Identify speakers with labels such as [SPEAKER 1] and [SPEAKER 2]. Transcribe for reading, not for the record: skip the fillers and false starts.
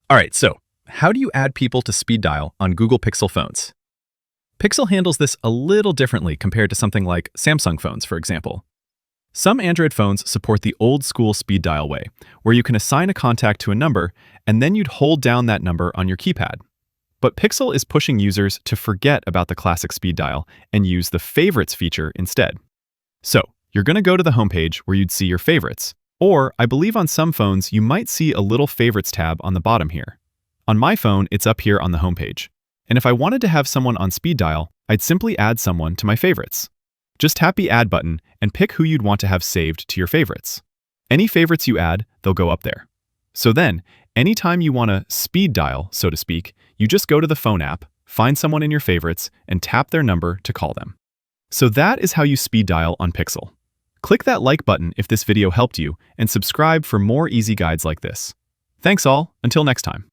[SPEAKER 1] All right, so how do you add people to speed dial on Google Pixel phones? Pixel handles this a little differently compared to something like Samsung phones, for example. Some Android phones support the old school speed dial way, where you can assign a contact to a number and then you'd hold down that number on your keypad. But Pixel is pushing users to forget about the classic speed dial and use the favorites feature instead. So, you're going to go to the homepage where you'd see your favorites, or I believe on some phones you might see a little favorites tab on the bottom here. On my phone, it's up here on the homepage. And if I wanted to have someone on speed dial, I'd simply add someone to my favorites. Just tap the Add button and pick who you'd want to have saved to your favorites. Any favorites you add, they'll go up there. So then, anytime you want to speed dial, so to speak, you just go to the phone app, find someone in your favorites, and tap their number to call them. So that is how you speed dial on Pixel. Click that like button if this video helped you, and subscribe for more easy guides like this. Thanks all, until next time.